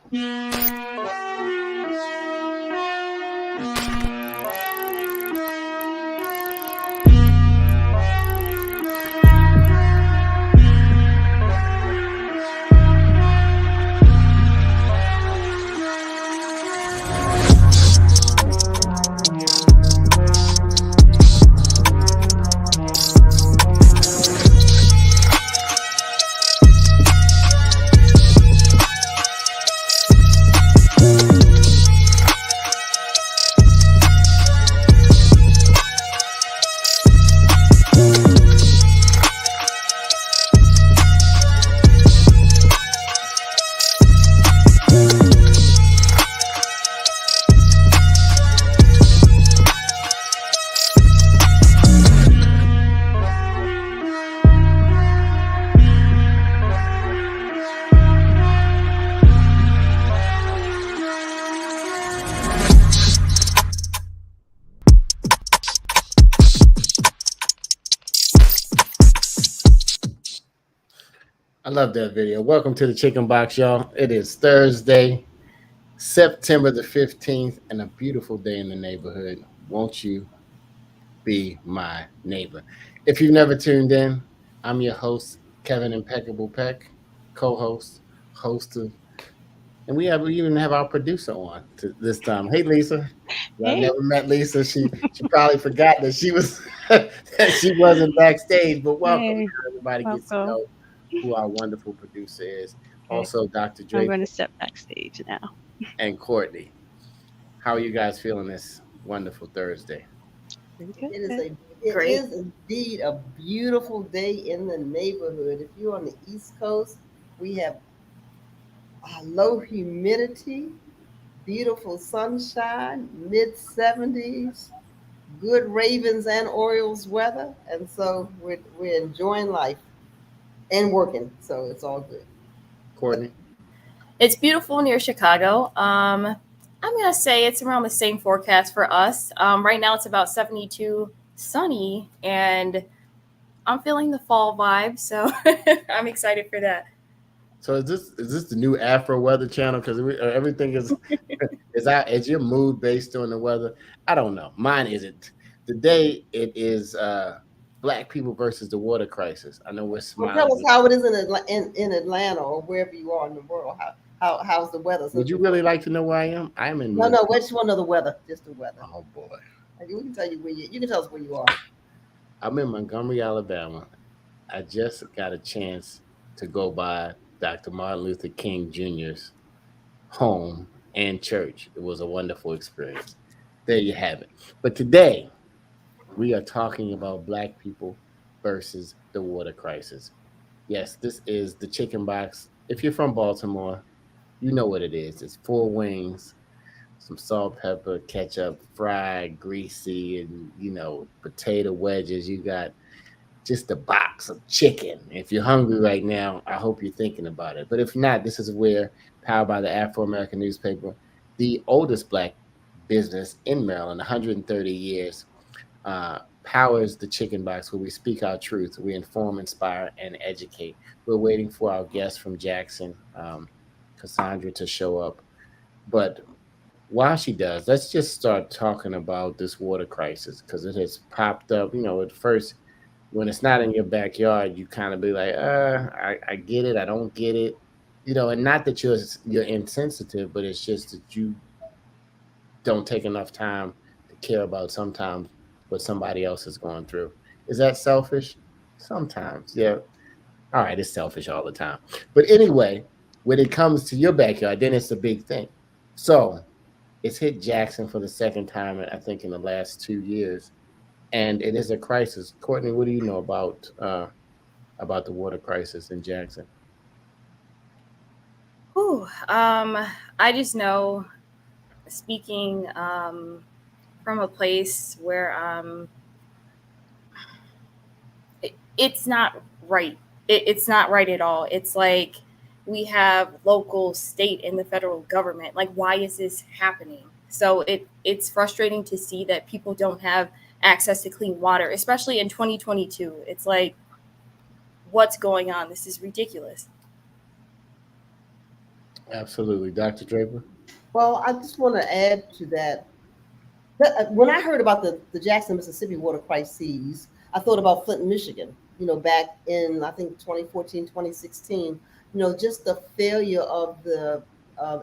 I love that video. Welcome to the Chicken Box, y'all. It is Thursday, September the 15th, and a beautiful day in the neighborhood. Won't you be my neighbor? If you've never tuned in, I'm your host, Kevin Impeccable Peck, co-host, host of, and we even have our producer on this time. Hey, Lisa. I Hey. never met Lisa. She probably forgot that she was that she wasn't backstage. But welcome, Hey, everybody gets to welcome. know who our wonderful producer is. Okay. Also, Dr. I'm Drake going to step backstage now. and Courtney. How are you guys feeling this wonderful Thursday? Pretty good. It is indeed a beautiful day in the neighborhood. If you're on the East Coast, we have low humidity, beautiful sunshine, mid-70s, good Ravens and Orioles weather, and so we're enjoying life and working, so it's all good. Courtney? It's beautiful near Chicago. I'm going to say it's around the same forecast for us. Right now it's about 72 sunny, and I'm feeling the fall vibe, so I'm excited for that. So is this the new Afro Weather Channel? Because everything is out. Is your mood based on the weather? I don't know. Mine isn't. Today it is Black people versus the water crisis. I know we're smiling. Well, tell us how it is in Atlanta or wherever you are in the world. How's the weather? Would you really like to know where I am? I'm in. No. We just want to know the weather. Just the weather. Oh boy. We can tell you where you can tell us where you are. I'm in Montgomery, Alabama. I just got a chance to go by Dr. Martin Luther King Jr.'s home and church. It was a wonderful experience. There you have it. But today, we are talking about Black people versus the water crisis. Yes, this is the Chicken Box. If you're from Baltimore, you know what it is. It's 4 wings, some salt, pepper, ketchup, fried, greasy, and, potato wedges. You got just a box of chicken. If you're hungry right now, I hope you're thinking about it. But if not, this is where, powered by the Afro-American newspaper, the oldest Black business in Maryland, 130 years, powers the Chicken Box, where we speak our truth. We inform, inspire, and educate. We're waiting for our guest from Jackson, Cassandra, to show up. But while she does, let's just start talking about this water crisis, because it has popped up. At first, when it's not in your backyard, you kind of be like, I get it, I don't get it. And not that you're insensitive, but it's just that you don't take enough time to care about sometimes what somebody else is going through. Is that selfish? Sometimes, yeah. All right, it's selfish all the time. But anyway, when it comes to your backyard, then it's a big thing. So it's hit Jackson for the second time, I think, in the last 2 years. And it is a crisis. Courtney, what do you know about the water crisis in Jackson? I just know, speaking from a place where it's not right. It's not right at all. It's like we have local, state, and the federal government. Like, why is this happening? So it's frustrating to see that people don't have access to clean water, especially in 2022. It's like, what's going on? This is ridiculous. Absolutely. Dr. Draper? Well, I just want to add to that. When I heard about the Jackson, Mississippi water crises, I thought about Flint, Michigan, back in, I think, 2014, 2016, just the failure of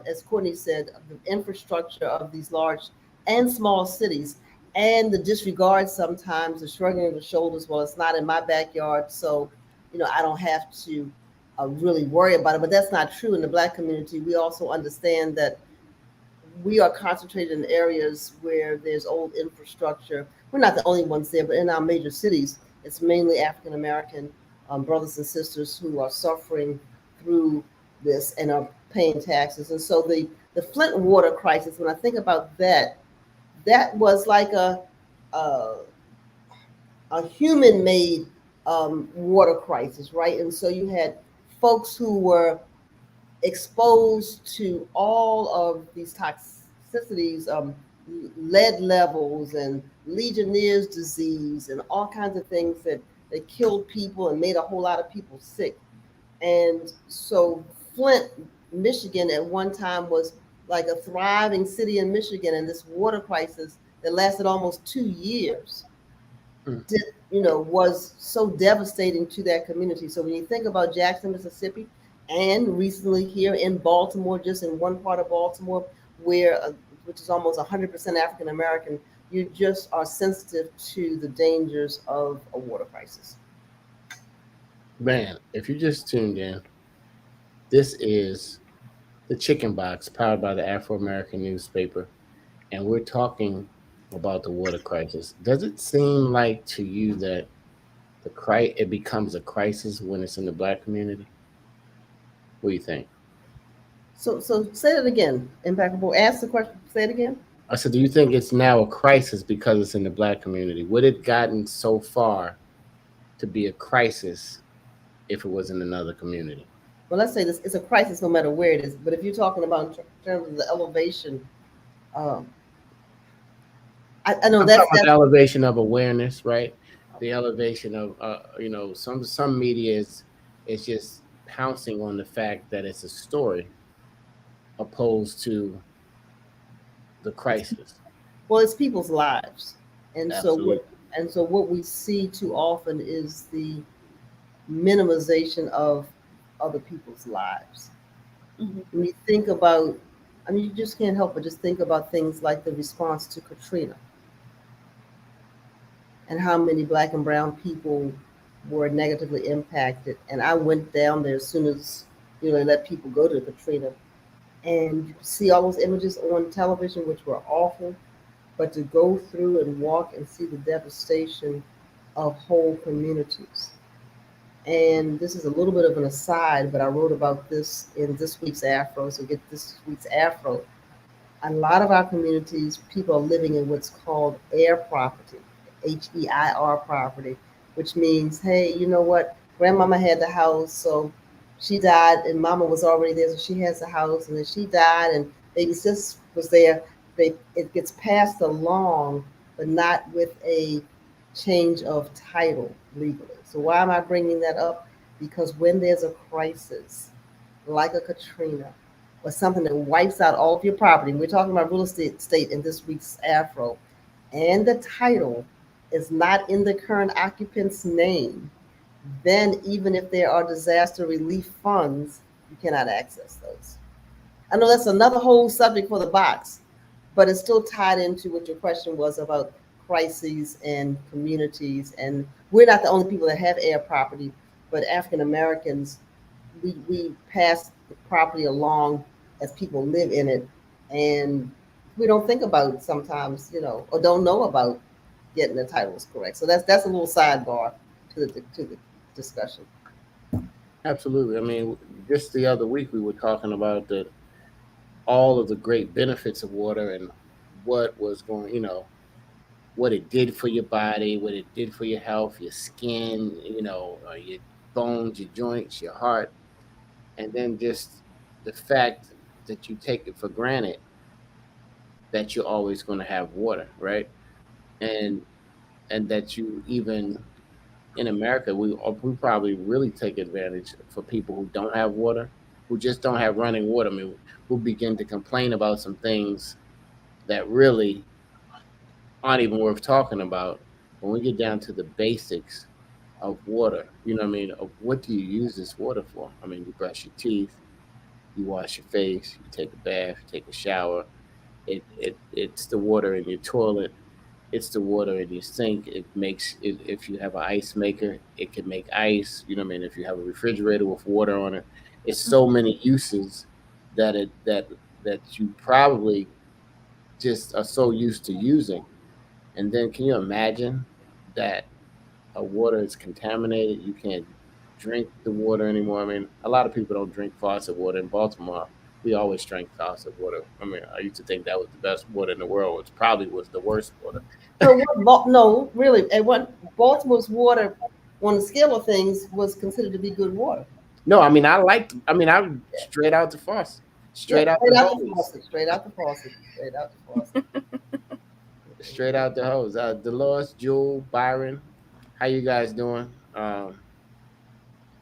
as Courtney said, of the infrastructure of these large and small cities, and the disregard sometimes, the shrugging of the shoulders, well, it's not in my backyard, so, I don't have to really worry about it. But that's not true in the Black community. We also understand that we are concentrated in areas where there's old infrastructure. We're not the only ones there, but in our major cities, it's mainly African American brothers and sisters who are suffering through this and are paying taxes. And so the Flint water crisis, when I think about that, that was like a, a human made water crisis, right? And so you had folks who were exposed to all of these toxicities, lead levels and Legionnaire's disease and all kinds of things that killed people and made a whole lot of people sick. And so Flint, Michigan at one time was like a thriving city in Michigan, and this water crisis that lasted almost 2 years did, was so devastating to that community. So when you think about Jackson, Mississippi, and recently here in Baltimore, just in one part of Baltimore, where which is almost 100% African American, you just are sensitive to the dangers of a water crisis. Man, if you just tuned in, this is the Chicken Box powered by the Afro American newspaper, and we're talking about the water crisis. Does it seem like to you that it becomes a crisis when it's in the Black community? What do you think? So say it again, Impeccable. Ask the question. Say it again. I said, do you think it's now a crisis because it's in the Black community? Would it gotten so far to be a crisis if it was in another community? Well, let's say this: it's a crisis no matter where it is. But if you're talking about in terms of the elevation, um, I know I'm talking about the elevation of awareness, right? The elevation of some media is just pouncing on the fact that it's a story opposed to the crisis. well, it's people's lives, and Absolutely. so what we see too often is the minimization of other people's lives. Mm-hmm. When you think about, I mean, you just can't help but just think about things like the response to Katrina and how many Black and brown people were negatively impacted. And I went down there as soon as they let people go to Katrina, and you see all those images on television, which were awful. But to go through and walk and see the devastation of whole communities. And this is a little bit of an aside, but I wrote about this in this week's Afro. So get this week's Afro. A lot of our communities, people are living in what's called air property, HEIR property, which means, hey, you know what? Grandmama had the house, so she died, and Mama was already there, so she has the house, and then she died, and baby sis was there. It gets passed along, but not with a change of title legally. So why am I bringing that up? Because when there's a crisis, like a Katrina, or something that wipes out all of your property, we're talking about real estate in this week's Afro, and the title is not in the current occupant's name, then even if there are disaster relief funds, you cannot access those. I know that's another whole subject for the box, but it's still tied into what your question was about crises and communities. And we're not the only people that have air property, but African Americans, we pass the property along as people live in it, and we don't think about sometimes, or don't know about getting the titles correct. So that's a little sidebar to the discussion. Absolutely. I mean, just the other week we were talking about all of the great benefits of water and what was going, what it did for your body, what it did for your health, your skin, your bones, your joints, your heart, and then just the fact that you take it for granted that you're always going to have water, right? And that you even in America we probably really take advantage for people who don't have water who just don't have running water. I mean, who begin to complain about some things that really aren't even worth talking about. When we get down to the basics of water, you know what I mean? Of what do you use this water for? I mean, you brush your teeth, you wash your face, you take a bath, you take a shower. It's the water in your toilet. It's the water in your sink. It makes it, if you have an ice maker, it can make ice. You know what I mean? If you have a refrigerator with water on it, it's so many uses that that you probably just are so used to using. And then can you imagine that water is contaminated? You can't drink the water anymore. I mean, a lot of people don't drink faucet water in Baltimore. We always drank faucet water. I mean, I used to think that was the best water in the world, which probably was the worst water. So no, really, and what Baltimore's water on the scale of things was considered to be good water. No, I mean, I mean, I straight out the faucet, Yeah, straight out the hose, straight out the faucet, straight out the faucet. straight out the hose. Dolores, Jewel, Byron, how you guys doing?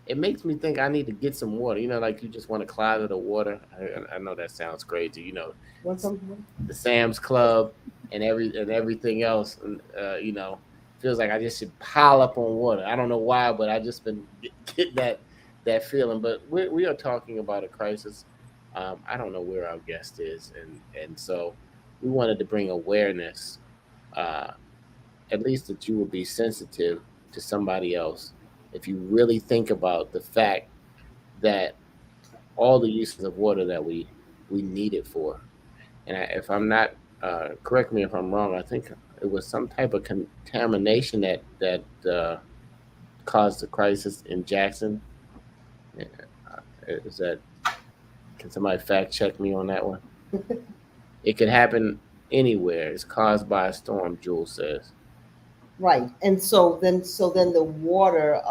It makes me think I need to get some water. You know, like you just want a closet of water. I know that sounds crazy. You know, Want something? the Sam's Club and everything else. And, you know, feels like I just should pile up on water. I don't know why, but I just been getting that feeling. But we are talking about a crisis. I don't know where our guest is, and so we wanted to bring awareness, uh, at least that you will be sensitive to somebody else if you really think about the fact that all the uses of water that we need it for. And if I'm not, correct me if I'm wrong. I think it was some type of contamination that caused the crisis in Jackson. Yeah, is that? Can somebody fact check me on that one? It could happen anywhere. It's caused by a storm. Jules says. Right, and so then the water.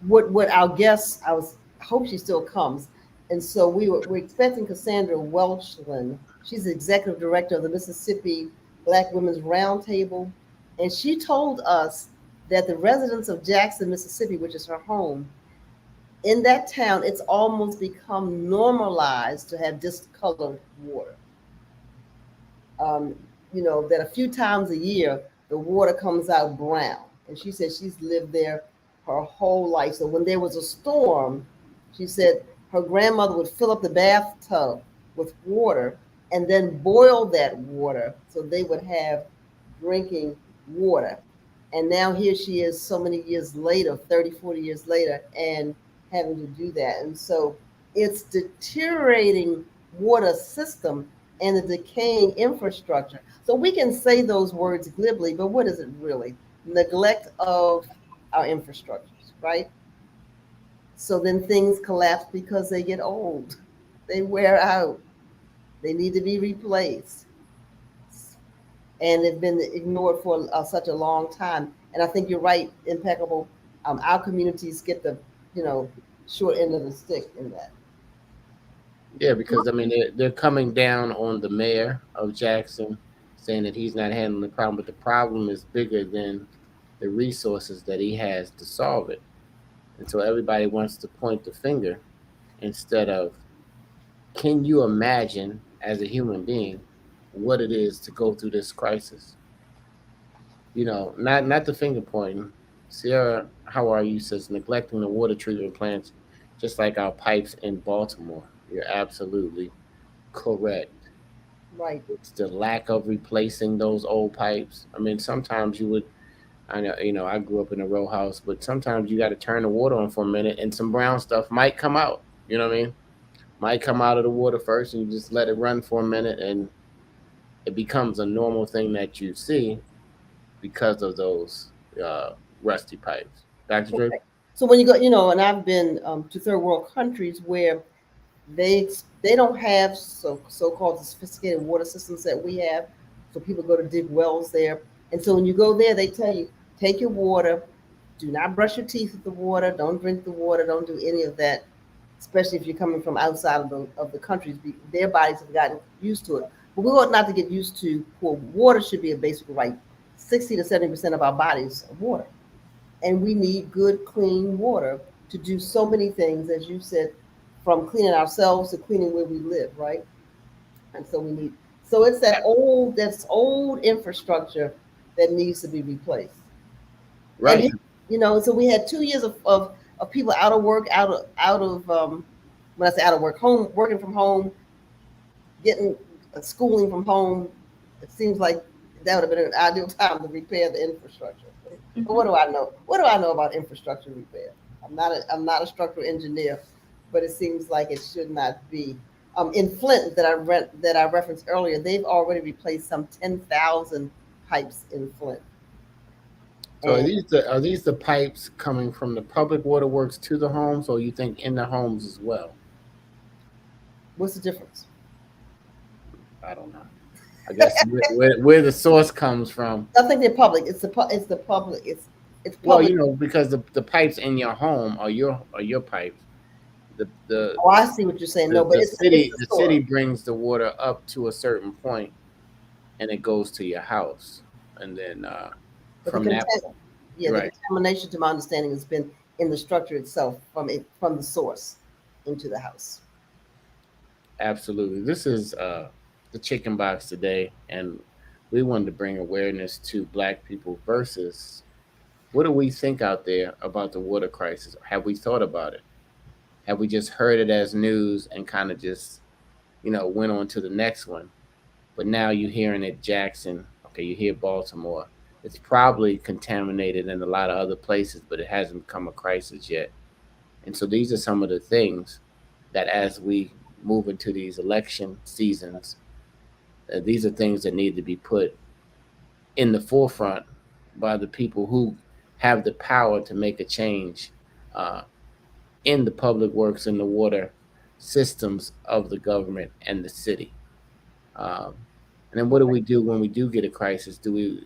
What our guest, I hope she still comes. And so we're expecting Cassandra Welchlin. She's the executive director of the Mississippi Black Women's Roundtable. And she told us that the residents of Jackson, Mississippi, which is her home, in that town, it's almost become normalized to have discolored water. Um, that a few times a year, the water comes out brown. And she said she's lived there her whole life. So when there was a storm, she said her grandmother would fill up the bathtub with water and then boil that water so they would have drinking water. And now here she is so many years later, 30, 40 years later, and having to do that. And so it's deteriorating water system and the decaying infrastructure. So we can say those words glibly, but what is it really? Neglect of our infrastructures, right? So then things collapse because they get old, they wear out, they need to be replaced, and they've been ignored for such a long time. And I think you're right, impeccable. Our communities get the short end of the stick in that. Yeah, because I mean they're coming down on the mayor of Jackson, saying that he's not handling the problem, but the problem is bigger than the resources that he has to solve it. And so everybody wants to point the finger instead of, can you imagine as a human being what it is to go through this crisis? You know, not the finger pointing. Sierra, how are you? Says neglecting the water treatment plants, just like our pipes in Baltimore. You're absolutely correct. Right. It's the lack of replacing those old pipes. I mean, sometimes you would. I know, I grew up in a row house, but sometimes you got to turn the water on for a minute, and some brown stuff might come out. You know what I mean? Might come out of the water first, and you just let it run for a minute, and it becomes a normal thing that you see because of those rusty pipes. Dr. Dre? Okay. So when you go, and I've been to third world countries where they don't have so-called sophisticated water systems that we have. So people go to dig wells there. And so when you go there, they tell you, take your water, do not brush your teeth with the water, don't drink the water, don't do any of that, especially if you're coming from outside of the countries. Their bodies have gotten used to it. But we ought not to get used to, well, water should be a basic right. 60 to 70% of our bodies are water. And we need good, clean water to do so many things, as you said, from cleaning ourselves to cleaning where we live, right? And so we need, so it's that's old infrastructure that needs to be replaced. Right. And so we had 2 years of people out of work, out of when I say out of work, home, working from home, getting schooling from home. It seems like that would have been an ideal time to repair the infrastructure. But what do I know? What do I know about infrastructure repair? I'm not a structural engineer, but it seems like it should not be. In Flint, that I referenced earlier, they've already replaced some 10,000 pipes in Flint. So are these the pipes coming from the public waterworks to the homes, or you think in the homes as well? What's the difference? I don't know. I guess where the source comes from. I think they're public. It's the public. It's public. Well, because the pipes in your home are your pipes. Oh, I see what you're saying. No, but the it's city brings the water up to a certain point, and it goes to your house, and then from that point, yeah, right. The contamination, to my understanding, has been in the structure itself, from the source into the house. Absolutely. This is the Chicken BOXX today, and we wanted to bring awareness to Black people versus what do we think out there about the water crisis? Have we thought about it? Have we just heard it as news and kind of just, went on to the next one? But now you're hearing it Jackson. Okay, you hear Baltimore. It's probably contaminated in a lot of other places, but it hasn't become a crisis yet. And so these are some of the things that as we move into these election seasons, these are things that need to be put in the forefront by the people who have the power to make a change in the public works and the water systems of the government and the city. Um, and then what do we do when we do get a crisis? Is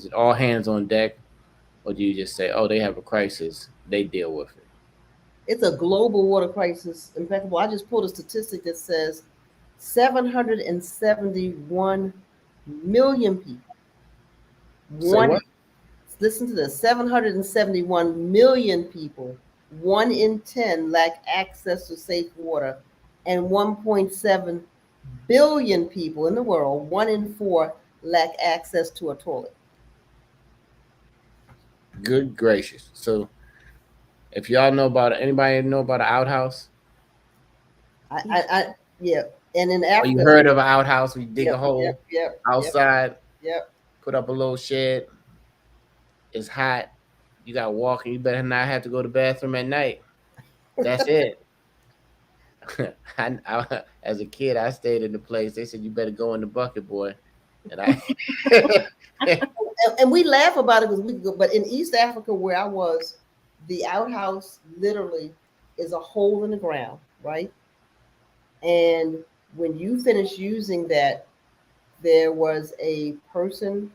it all hands on deck, or do you just say, oh, they have a crisis, they deal with it? It's a global water crisis. In fact, I just pulled a statistic that says 771 million people. Say what? Listen to this: 771 million people, 1 in 10 lack access to safe water, and 1.7 billion people in the world, 1 in 4, lack access to a toilet. Good gracious! So, if y'all know about it, anybody know about an outhouse? Yeah. And in Africa, you heard of an outhouse? We dig a hole outside, Yep. put up a little shed. It's hot. You got to walk, and you better not have to go to the bathroom at night. That's it. As a kid, I stayed in the place. They said you better go in the bucket, boy. And and we laugh about it because we go. But in East Africa, where I was, the outhouse literally is a hole in the ground, right? And when you finish using that, there was a person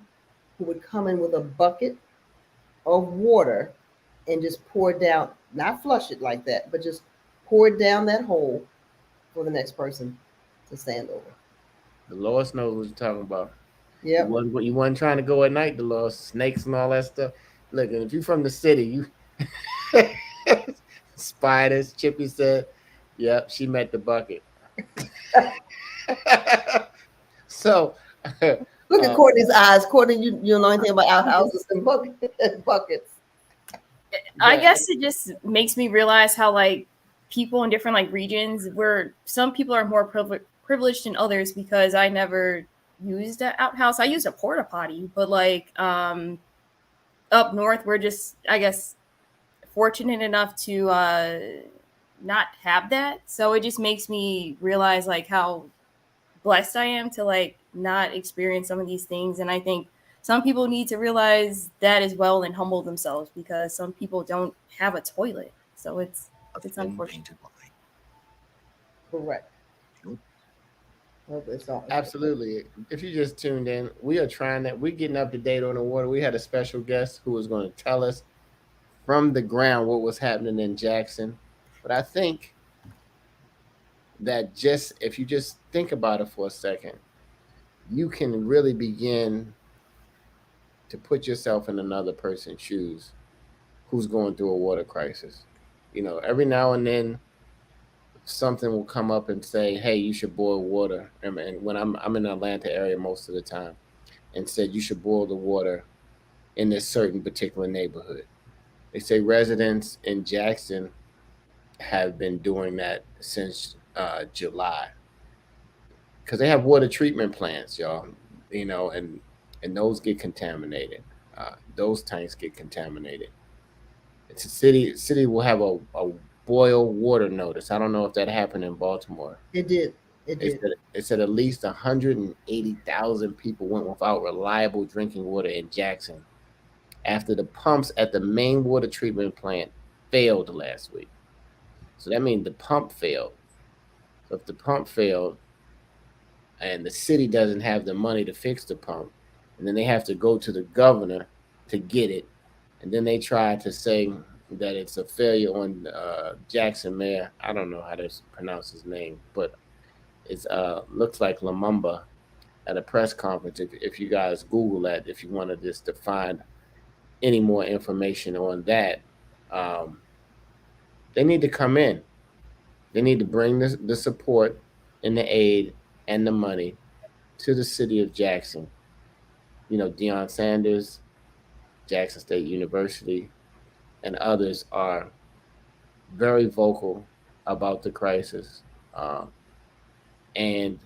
who would come in with a bucket of water and just pour it down, not flush it like that, but just pour it down that hole for the next person to stand over. The Lord knows what you're talking about. Yeah. You wasn't trying to go at night, the Lord, snakes and all that stuff. Look, and if you're from the city, you spiders, Chippy said, yep, she met the bucket. So look at Courtney's eyes. Courtney, you don't know anything about outhouses and buckets. I guess it just makes me realize how people in different regions, where some people are more privileged than others, because I never used an outhouse. I used a porta potty, but up north, we're just, I guess, fortunate enough to not have that. So it just makes me realize how blessed I am to not experience some of these things. And I think some people need to realize that as well and humble themselves, because some people don't have a toilet. So it's unfortunate. Correct. Absolutely. If you just tuned in, we're getting up to date on the water. We had a special guest who was going to tell us from the ground what was happening in Jackson. But I think that if you just think about it for a second, you can really begin to put yourself in another person's shoes who's going through a water crisis. Every now and then something will come up and say, "Hey, you should boil water." And when I'm in the Atlanta area most of the time, and said you should boil the water in this certain particular neighborhood. They say residents in Jackson have been doing that since July because they have water treatment plants, y'all. And those get contaminated. Those tanks get contaminated. It's a city will have a boil water notice. I don't know if that happened in Baltimore. It did. It did. It said at least 180,000 people went without reliable drinking water in Jackson after the pumps at the main water treatment plant failed last week. So that means the pump failed. So if the pump failed and the city doesn't have the money to fix the pump, and then they have to go to the governor to get it, and then they try to say that it's a failure on Jackson Mayor. I don't know how to pronounce his name, but it's looks like Lumumba at a press conference. If you guys Google that, if you wanted just to find any more information on that, they need to come in. They need to bring the support and the aid and the money to the city of Jackson. Deion Sanders, Jackson State University, and others are very vocal about the crisis. And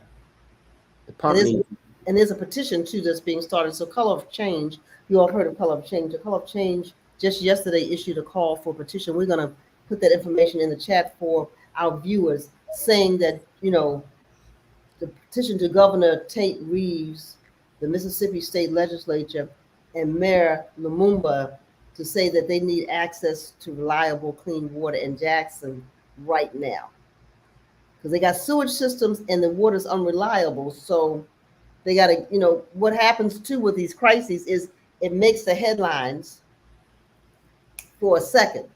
the pump and there's a petition too that's being started. So Color of Change, you all heard of Color of Change. The Color of Change just yesterday issued a call for petition. We're going to put that information in the chat for our viewers, saying that, the petition to Governor Tate Reeves, the Mississippi State Legislature, and Mayor Lumumba to say that they need access to reliable, clean water in Jackson right now. Because they got sewage systems and the water's unreliable. So they got to, what happens too with these crises is it makes the headlines for a second,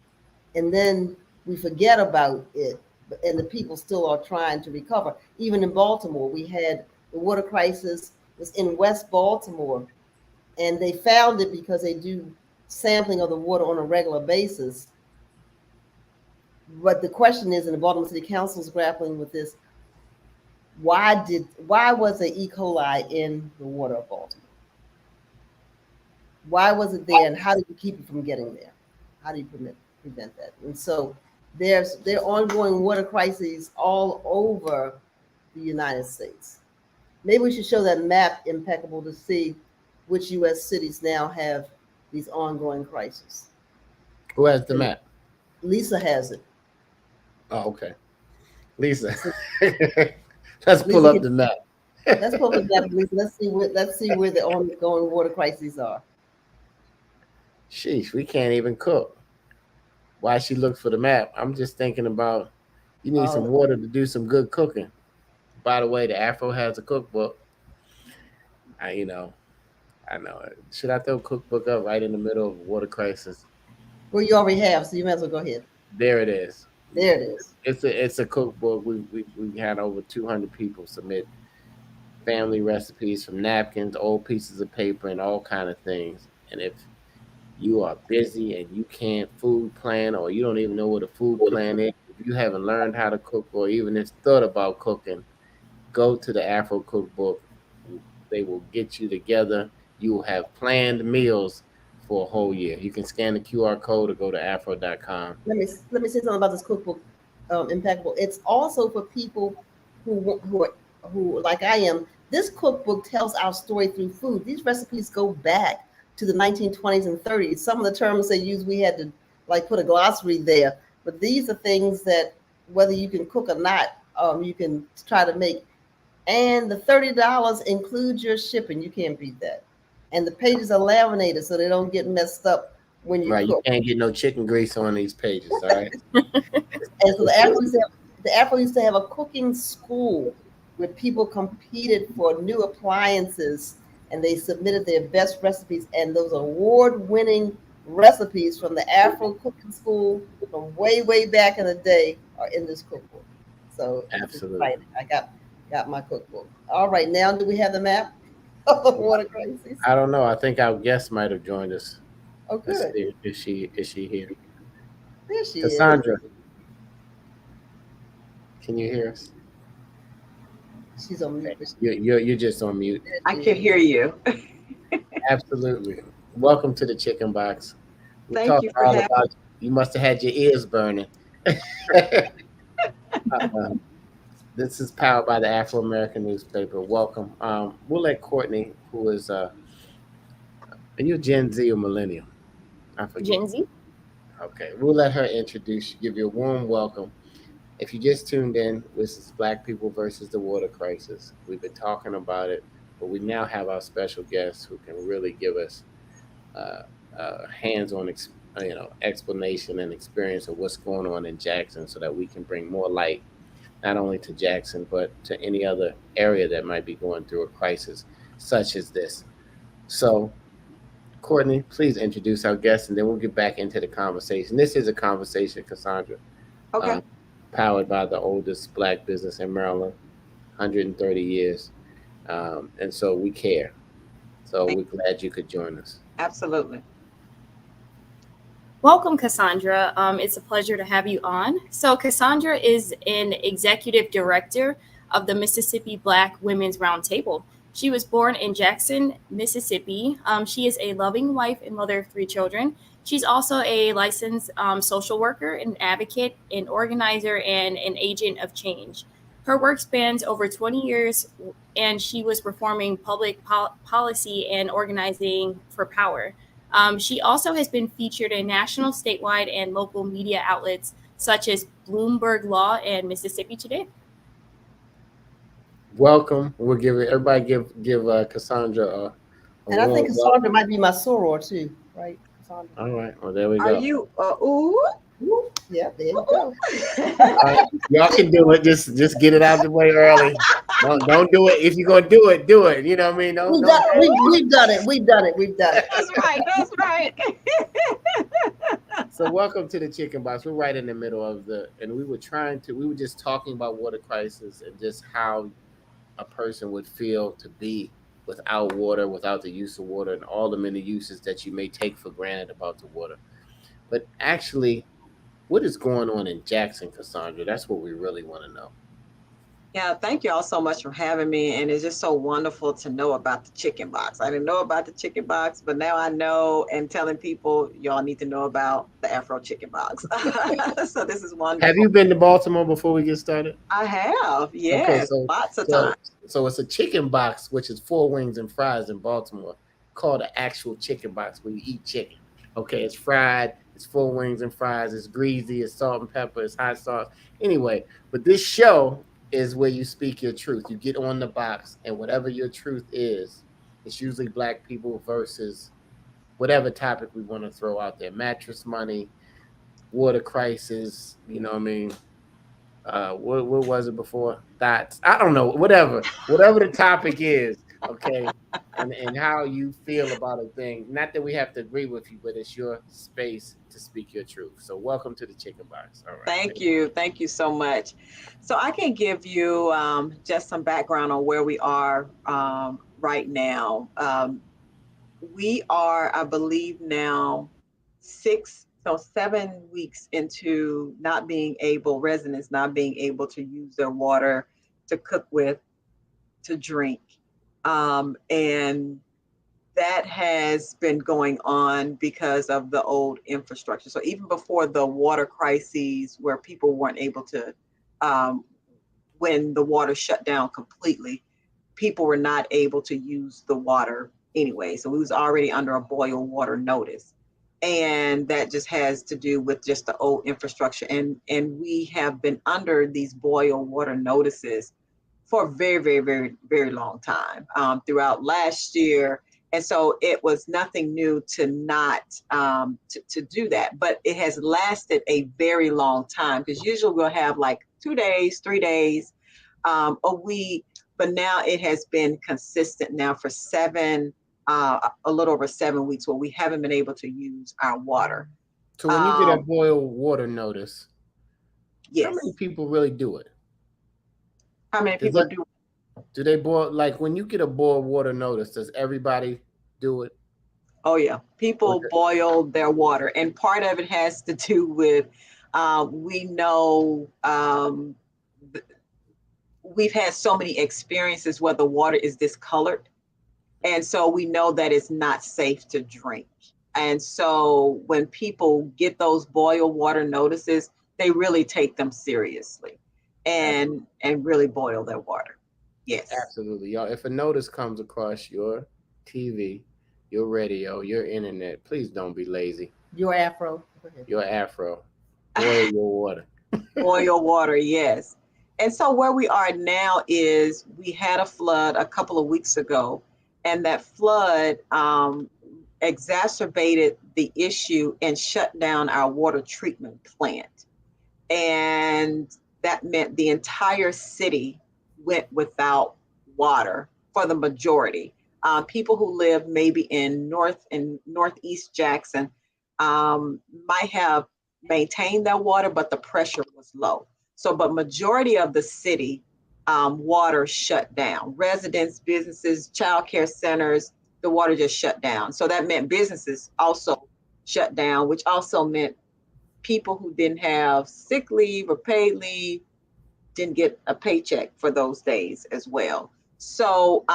and then we forget about it, and the people still are trying to recover. Even in Baltimore, we had the water crisis was in West Baltimore, and they found it because they do sampling of the water on a regular basis. But the question is, and the Baltimore City Council is grappling with this, why was there E. coli in the water of Baltimore? Why was it there, and how did you keep it from getting there? How do you prevent that? And so there are ongoing water crises all over the United States. Maybe we should show that map, Impeccable, to see which U.S. cities now have these ongoing crises. Who has the map? Lisa has it. Oh, okay. Lisa. Let's pull up the map. Let's pull up the map, Lisa. Let's see where the ongoing water crises are. Sheesh, we can't even cook. Why she looked for the map? I'm just thinking about you need some water to do some good cooking. By the way, the Afro has a cookbook. I know. Should I throw a cookbook up right in the middle of a water crisis? Well, you already have, so you might as well go ahead. There it is. There it is. It's a cookbook. We had over 200 people submit family recipes from napkins, old pieces of paper, and all kind of things. And if you are busy and you can't food plan, or you don't even know what a food plan is, if you haven't learned how to cook, or even if thought about cooking, go to the Afro Cookbook. They will get you together. You will have planned meals for a whole year. You can scan the QR code or go to afro.com. Let me say something about this cookbook, Impeccable. It's also for people who like I am. This cookbook tells our story through food. These recipes go back to the 1920s and 30s. Some of the terms they use, we had to put a glossary there. But these are things that whether you can cook or not, you can try to make. And the $30 includes your shipping. You can't beat that. And the pages are laminated so they don't get messed up when you cook. You can't get no chicken grease on these pages, all right? And so the Afro used to have a cooking school where people competed for new appliances, and they submitted their best recipes, and those award-winning recipes from the Afro cooking school from way back in the day are in this cookbook. So absolutely, I got my cookbook. All right, now do we have the map of the water crisis? I don't know. I think our guest might have joined us. Oh, Let's good. see. Is she here? There she is. Cassandra, can you hear us? She's on mute. Okay. You're just on mute. I can hear you. Absolutely. Welcome to the Chicken Box. We Thank talked you for all having about. You must have had your ears burning. This is powered by the Afro American newspaper. Welcome. We'll let Courtney, who is are you Gen Z or Millennial? I forget. Gen Z. Okay, we'll let her introduce you, give you a warm welcome. If you just tuned in, this is Black People versus the Water Crisis. We've been talking about it, but we now have our special guest who can really give us uh, hands-on, explanation and experience of what's going on in Jackson, so that we can bring more light not only to Jackson but to any other area that might be going through a crisis such as this. So, Courtney, please introduce our guest, and then we'll get back into the conversation. This is a conversation, Cassandra, Okay. uh, powered by the oldest Black business in Maryland, 130 years, and so we care. So we're glad you could join us. Absolutely. Welcome, Cassandra. It's a pleasure to have you on. So, Cassandra is an executive director of the Mississippi Black Women's Roundtable. She was born in Jackson, Mississippi. She is a loving wife and mother of 3 children. She's also a licensed social worker, an advocate, an organizer, and an agent of change. Her work spans over 20 years, and she was performing public policy and organizing for power. She also has been featured in national, statewide, and local media outlets such as Bloomberg Law and Mississippi Today. Welcome. We'll give everybody give Cassandra a And I think warm Cassandra welcome. might be my soror too, right, Cassandra? All right. Well, there we Are go. you ooh? Whoop. Yeah, there you go. All right. Y'all can do it. Just get it out the way early. Don't do it. If you're gonna do it, do it. You know what I mean? We've done it. We've done it. That's right. That's right. So welcome to the Chicken Box. We're right in the middle of and we were just talking about water crisis and just how a person would feel to be without water, without the use of water, and all the many uses that you may take for granted about the water. But actually, what is going on in Jackson, Cassandra? That's what we really want to know. Yeah, thank you all so much for having me. And it's just so wonderful to know about the Chicken Box. I didn't know about the Chicken Box, but now I know, and telling people y'all need to know about the Afro Chicken Box. So this is wonderful. Have you been to Baltimore before we get started? I have, yes, Okay, so lots of times. So it's a chicken box, which is 4 wings and fries in Baltimore, called an actual chicken box where you eat chicken. Okay, it's fried, it's 4 wings and fries, it's greasy, it's salt and pepper, it's hot sauce. Anyway, but this show is where you speak your truth. You get on the box, and whatever your truth is, it's usually Black people versus whatever topic we want to throw out there. Mattress money, water crisis, you know what I mean? What was it before? Thoughts. I don't know. Whatever the topic is, okay, and how you feel about a thing. Not that we have to agree with you, but it's your space to speak your truth. So welcome to the Chicken Box. All right. Thank you so much. So I can give you just some background on where we are right now. We are, I believe now, 7 weeks into residents not being able to use their water to cook with, to drink. And that has been going on because of the old infrastructure. So even before the water crises, where people weren't able to, when the water shut down completely, people were not able to use the water anyway. So we was already under a boil water notice. And that just has to do with just the old infrastructure. And we have been under these boil water notices for a very, very, very, very long time, throughout last year. And so it was nothing new to not to do that. But it has lasted a very long time, because usually we'll have like 2 days, 3 days, a week. But now it has been consistent now for a little over 7 weeks, where we haven't been able to use our water. So when you get a boil water notice, yes. How many people really do it? How many people do it? Do they boil, like when you get a boil water notice, does everybody do it? Oh yeah, people boil their water, and part of it has to do with we know we've had so many experiences where the water is discolored, and so we know that it's not safe to drink. And so when people get those boil water notices, they really take them seriously and really boil their water. Yes. Absolutely, y'all. If a notice comes across your TV, your radio, your internet, please don't be lazy. Your afro. Go ahead. Your afro, boil your water. Boil water, yes. And so where we are now is we had a flood a couple of weeks ago, and that flood exacerbated the issue and shut down our water treatment plant. And that meant the entire city went without water for the majority. People who live maybe in North and Northeast Jackson might have maintained their water, but the pressure was low. So, but majority of the city water shut down. Residents, businesses, childcare centers, the water just shut down. So that meant businesses also shut down, which also meant people who didn't have sick leave or paid leave didn't get a paycheck for those days as well. So,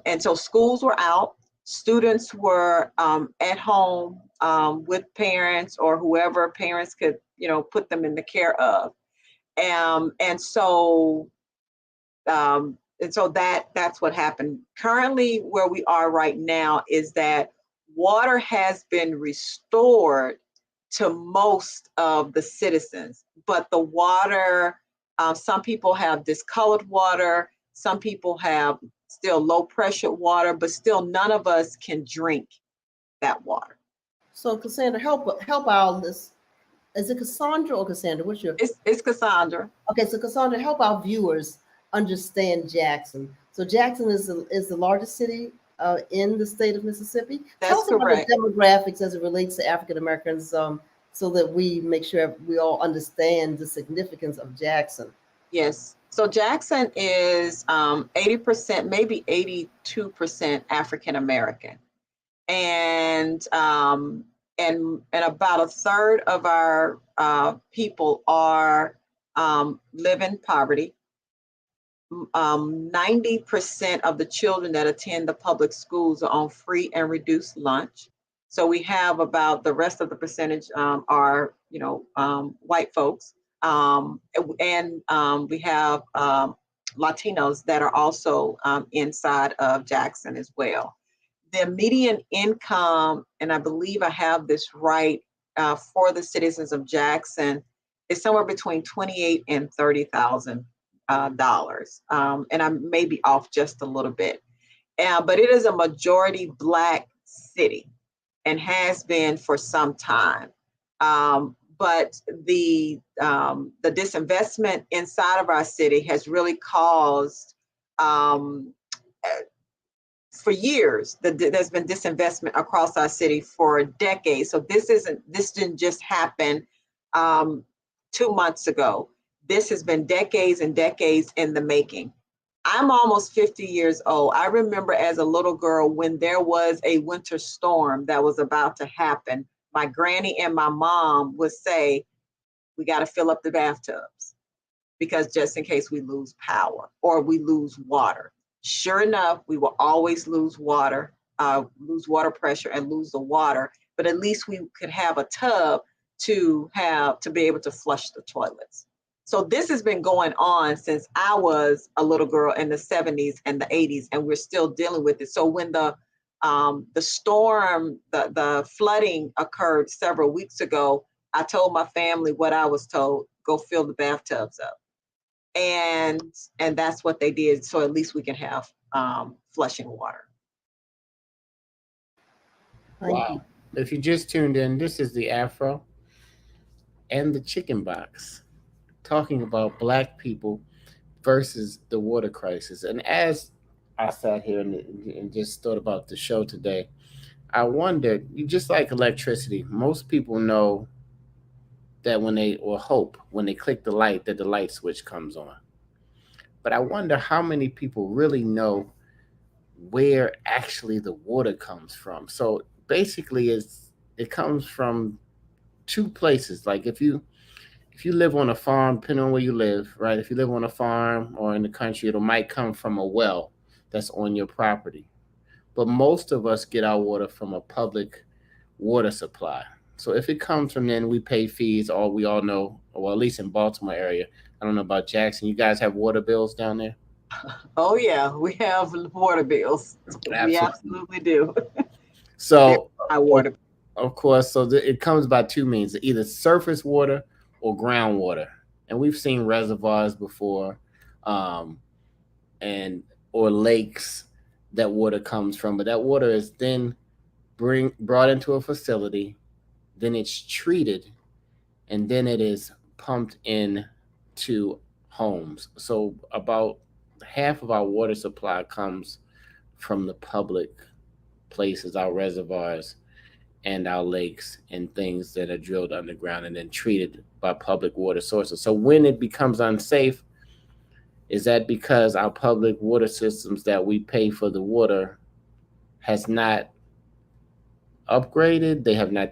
and so schools were out, students were at home with parents or whoever parents could, put them in the care of. And so, that's what happened. Currently, where we are right now is that water has been restored to most of the citizens, but the water, some people have discolored water, some people have still low pressure water, but still none of us can drink that water. So Cassandra, help our this. Is it Cassandra or Cassandra? What's your? It's Cassandra. Okay, so Cassandra, help our viewers understand Jackson. So Jackson is the largest city in the state of Mississippi. Tell That's us about correct. the demographics as it relates to African Americans, so that we make sure we all understand the significance of Jackson. Yes. So Jackson is 80%, maybe 82% African American, and about a third of our people are live in poverty. 90% of the children that attend the public schools are on free and reduced lunch. So we have about the rest of the percentage are, white folks. And we have Latinos that are also inside of Jackson as well. The median income, and I believe I have this right, for the citizens of Jackson is somewhere between 28 and $30,000. And I may be off just a little bit. But it is a majority Black city and has been for some time. But the disinvestment inside of our city has really caused, for years, there's been disinvestment across our city for decades. So this didn't just happen 2 months ago. This has been decades and decades in the making. I'm almost 50 years old. I remember as a little girl when there was a winter storm that was about to happen, my granny and my mom would say, we got to fill up the bathtubs because just in case we lose power or we lose water. Sure enough, we will always lose water pressure and lose the water, but at least we could have a tub to be able to flush the toilets. So this has been going on since I was a little girl in the 70s and the 80s, and we're still dealing with it. So when the storm, the flooding occurred several weeks ago, I told my family what I was told: go fill the bathtubs up. And that's what they did. So at least we can have flushing water. Wow. If you just tuned in, this is the Afro and the Chicken BOXX talking about Black people versus the water crisis. And as I sat here and just thought about the show today, I wondered, just like electricity, most people know that hope when they click the light, that the light switch comes on. But I wonder how many people really know where actually the water comes from. So basically it comes from two places. Like if you live on a farm, depending on where you live, right? If you live on a farm or in the country, it might come from a well that's on your property. But most of us get our water from a public water supply. So if it comes from then, we pay fees. Or we all know, well, at least in Baltimore area. I don't know about Jackson. You guys have water bills down there? Oh yeah, we have water bills. We Absolutely. absolutely do. So, High water. of course, so it comes by two means: either surface water or groundwater. And we've seen reservoirs before, um, and or lakes that water comes from. But that water is then brought into a facility, then it's treated, and then it is pumped in to homes. So about half of our water supply comes from the public places, our reservoirs and our lakes and things that are drilled underground and then treated by public water sources. So when it becomes unsafe, is that because our public water systems that we pay for the water has not upgraded? They have not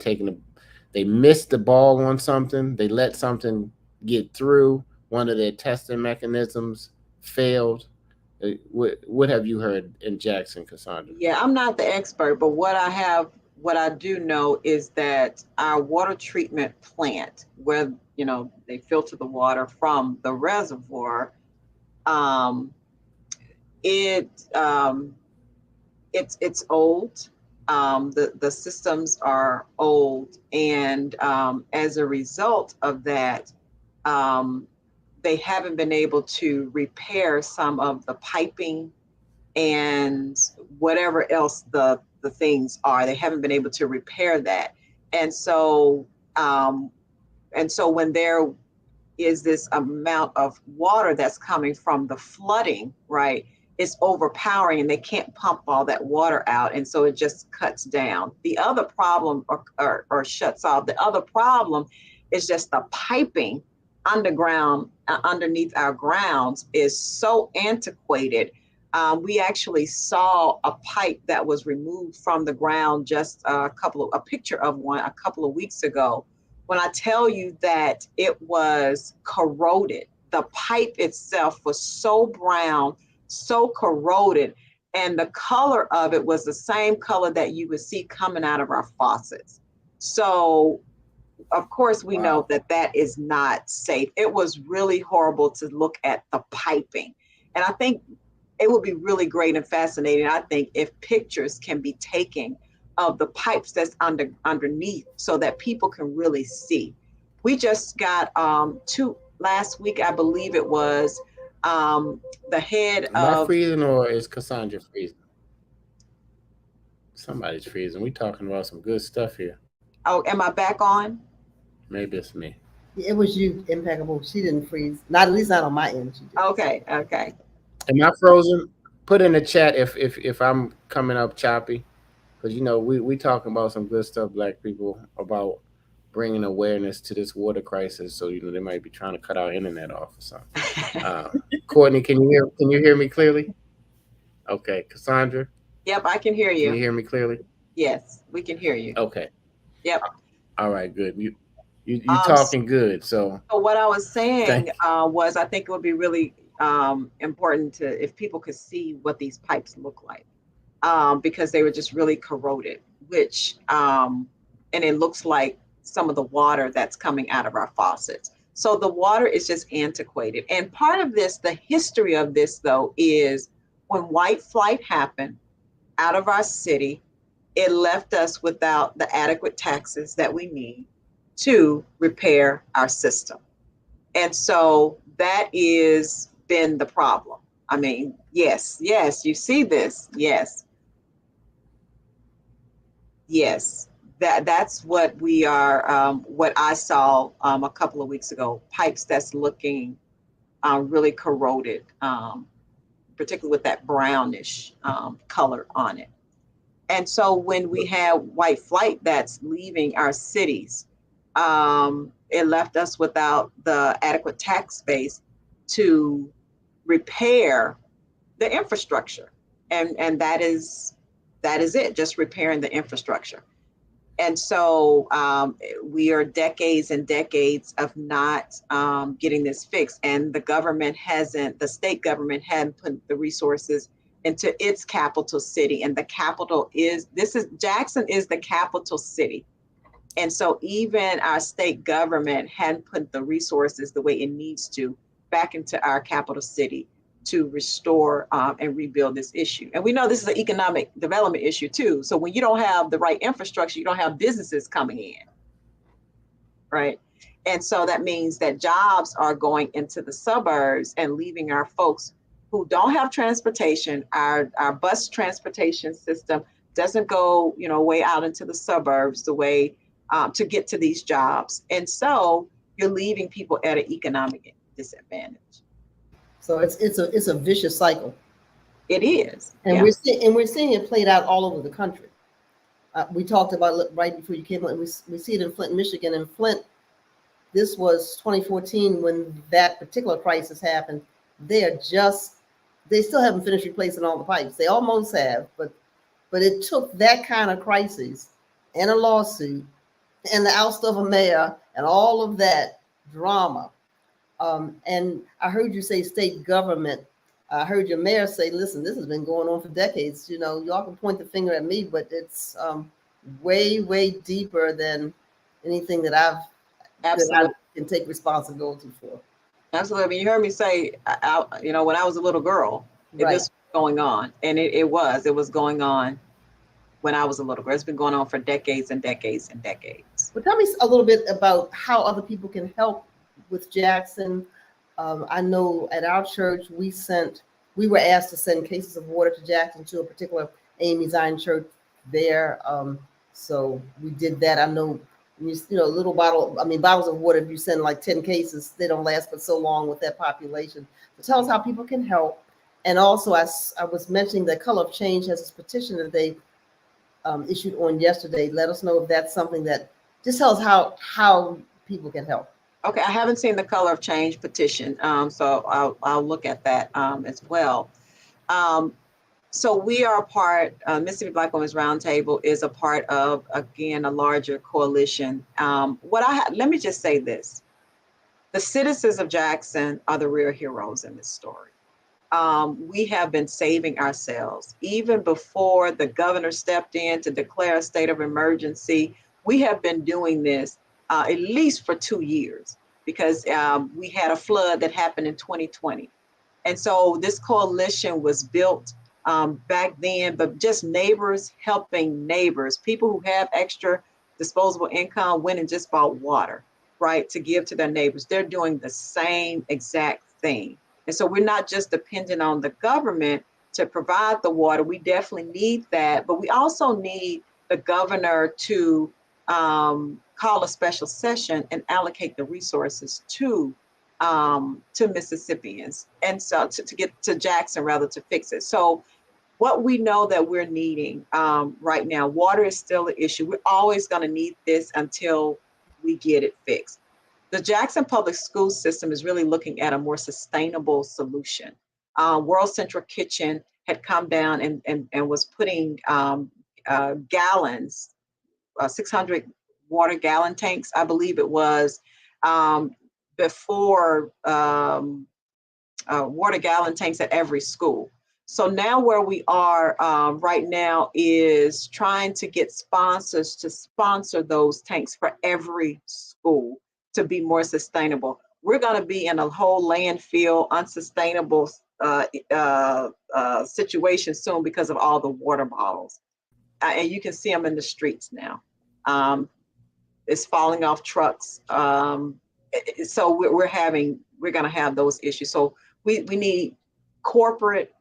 they missed the ball on something. They let something get through. One of their testing mechanisms failed. What have you heard in Jackson, Cassandra? Yeah, I'm not the expert, but what I do know is that our water treatment plant, where they filter the water from the reservoir, it it's old. The systems are old, and as a result of that, they haven't been able to repair some of the piping and whatever else the things are. They haven't been able to repair that, and so when there is this amount of water that's coming from the flooding, right? It's overpowering and they can't pump all that water out. And so it just cuts down. The other problem or shuts off. The other problem is just the piping underground, underneath our grounds is so antiquated. We actually saw a pipe that was removed from the ground, just a picture of one a couple of weeks ago. When I tell you that it was corroded, the pipe itself was so brown, so corroded, and the color of it was the same color that you would see coming out of our faucets. So, of course, we know that is not safe. It was really horrible to look at the piping. And I think it would be really great and fascinating, I think, if pictures can be taken of the pipes that's underneath so that people can really see. We just got last week, I believe it was, the head Am I of. freezing or is Cassandra freezing? Somebody's freezing. We talking about some good stuff here. Oh, am I back on? Maybe it's me. It was you, Impeccable. She didn't freeze. Not at least not on my end. She did. Okay. Am I frozen? Put in the chat if I'm coming up choppy. Because, we talking about some good stuff, Black people, about bringing awareness to this water crisis. So, they might be trying to cut our internet off or something. Courtney, can you hear me clearly? Okay. Cassandra? Yep, I can hear you. Can you hear me clearly? Yes, we can hear you. Okay. Yep. All right, good. You talking good. So what I was saying was I think it would be really important if people could see what these pipes look like. Because they were just really corroded, and it looks like some of the water that's coming out of our faucets. So the water is just antiquated. And part of this, the history of this, though, is when white flight happened out of our city, it left us without the adequate taxes that we need to repair our system. And so that is been the problem. I mean, yes, you see this. Yes, that's what we are, what I saw a couple of weeks ago, pipes that's looking really corroded, particularly with that brownish color on it. And so when we have white flight that's leaving our cities, it left us without the adequate tax base to repair the infrastructure. And that is that is it, just repairing the infrastructure. And so we are decades and decades of not getting this fixed. And the state government hadn't put the resources into its capital city. And the capital Jackson is the capital city. And so even our state government hadn't put the resources the way it needs to back into our capital city to restore and rebuild this issue. And we know this is an economic development issue too. So when you don't have the right infrastructure, you don't have businesses coming in, right? And so that means that jobs are going into the suburbs and leaving our folks who don't have transportation. Our bus transportation system doesn't go, way out into the suburbs the way to get to these jobs. And so you're leaving people at an economic disadvantage. So it's a vicious cycle. It is, and yeah. we're seeing it played out all over the country. We talked about it right before you came on. We see it in Flint, Michigan. In Flint, this was 2014 when that particular crisis happened. They still haven't finished replacing all the pipes. They almost have, but it took that kind of crisis and a lawsuit and the oust of a mayor and all of that drama. And I heard you say state government. I heard your mayor say, listen, this has been going on for decades. Y'all can point the finger at me, but it's way, way deeper than anything that I can take responsibility for. Absolutely. You heard me say, when I was a little girl, this was going on. And it was going on when I was a little girl. It's been going on for decades and decades and decades. Well, tell me a little bit about how other people can help with Jackson. I know at our church, we were asked to send cases of water to Jackson, to a particular Amy Zion church there. So we did that. I know, bottles of water, if you send like 10 cases, they don't last but so long with that population. So tell us how people can help. And also, I was mentioning that Color of Change has this petition that they issued on yesterday. Let us know if that's something that, just tell us how people can help. Okay, I haven't seen the Color of Change petition, so I'll look at that as well. So we are a part, Mississippi Black Women's Roundtable is a part of, again, a larger coalition. Let me just say this. The citizens of Jackson are the real heroes in this story. We have been saving ourselves. Even before the governor stepped in to declare a state of emergency, we have been doing this at least for 2 years, because we had a flood that happened in 2020. And so this coalition was built back then, but just neighbors helping neighbors, people who have extra disposable income went and just bought water, right, to give to their neighbors. They're doing the same exact thing. And so we're not just dependent on the government to provide the water. We definitely need that, but we also need the governor to call a special session and allocate the resources to Mississippians, and so to get to Jackson rather, to fix it. So what we know that we're needing right now, water is still an issue. We're always going to need this until we get it fixed. The Jackson Public School System is really looking at a more sustainable solution. World Central Kitchen had come down and was putting gallons, 600 water gallon tanks, I believe it was, before water gallon tanks at every school. So now where we are right now is trying to get sponsors to sponsor those tanks for every school to be more sustainable. We're going to be in a whole landfill, unsustainable situation soon because of all the water bottles. And you can see them in the streets now. It's falling off trucks. So we're going to have those issues. So we need corporate,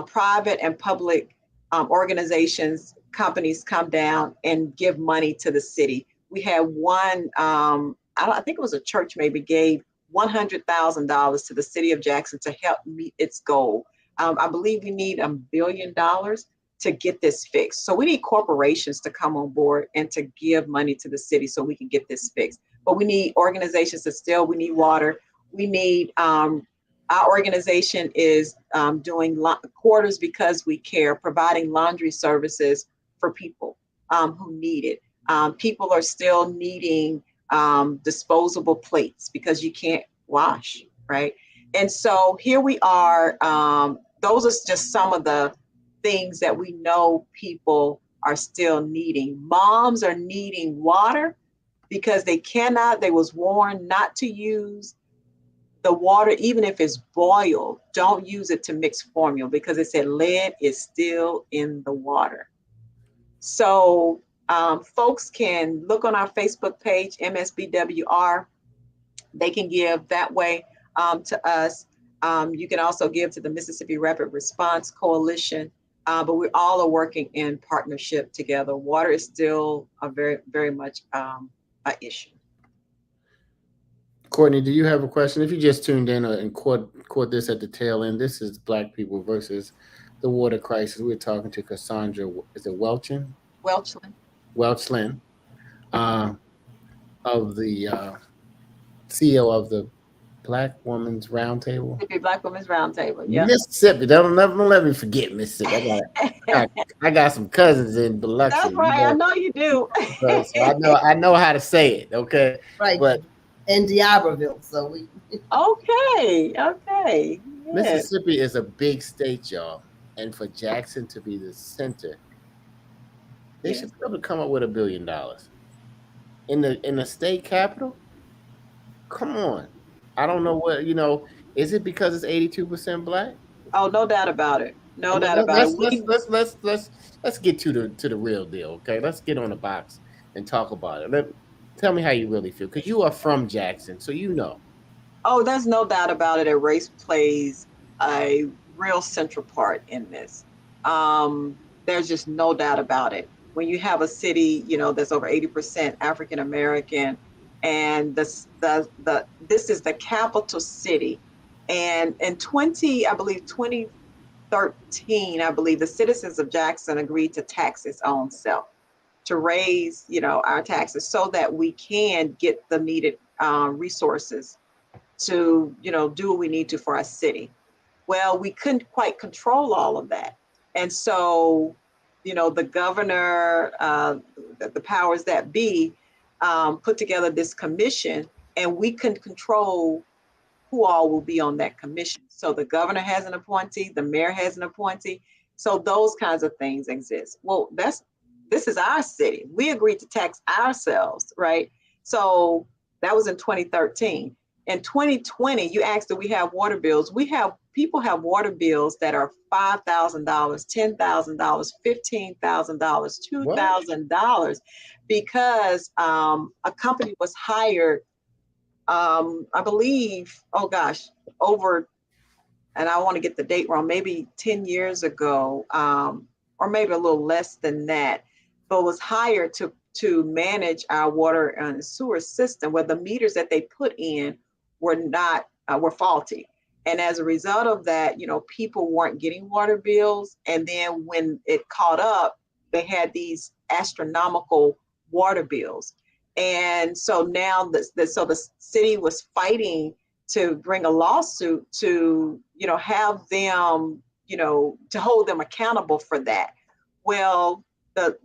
private and public organizations, companies come down and give money to the city. We had one, I think it was a church maybe, gave $100,000 to the city of Jackson to help meet its goal. I believe we need $1 billion to get this fixed. So we need corporations to come on board and to give money to the city so we can get this fixed. But we need organizations we need water. We need Our organization is doing quarters because we care, providing laundry services for people who need it. People are still needing disposable plates because you can't wash, right? And so here we are. Those are just some of the things that we know people are still needing. Moms are needing water because they was warned not to use the water, even if it's boiled. Don't use it to mix formula because it said lead is still in the water. So folks can look on our Facebook page, MSBWR. They can give that way to us. You can also give to the Mississippi Rapid Response Coalition, but we all are working in partnership together. Water is still a very, very much an issue. Courtney, do you have a question? If you just tuned in and caught this at the tail end, this is Black People versus the Water Crisis. We're talking to Cassandra, is it Welchlin? Welchlin, of the CEO of the Black Women's Roundtable. Mississippi Black Women's Roundtable, yeah. Mississippi, don't let me forget Mississippi. I got some cousins in Biloxi. That's right, I know you do. So I know how to say it, okay? Right, but in D'Iberville, so we. Okay. Yes. Mississippi is a big state, y'all, and for Jackson to be the center, they should be able to come up with $1 billion in the state capital. Come on, I don't know what Is it because it's 82% Black? Oh, no doubt about it. No doubt about it. Let's get to the real deal, okay? Let's get on the box and talk about it. Tell me how you really feel, because you are from Jackson, so you know. Oh, there's no doubt about it. Race plays a real central part in this. There's just no doubt about it. When you have a city, that's over 80% African American, and this is the capital city. And in 2013, the citizens of Jackson agreed to tax its own self, to raise, our taxes so that we can get the needed resources to, do what we need to for our city. Well, we couldn't quite control all of that. And so, the governor, the powers that be, put together this commission, and we couldn't control who all will be on that commission. So the governor has an appointee, the mayor has an appointee. So those kinds of things exist. Well, this is our city. We agreed to tax ourselves, right? So that was in 2013. In 2020, you asked, do we have water bills? People have water bills that are $5,000, $10,000, $15,000, $2,000 because a company was hired, I believe, over, and I want to get the date wrong, maybe 10 years ago, or maybe a little less than that, but was hired to manage our water and sewer system, where the meters that they put in were faulty. And as a result of that, people weren't getting water bills. And then when it caught up, they had these astronomical water bills. And so now the city was fighting to bring a lawsuit to, have them, to hold them accountable for that. Well, the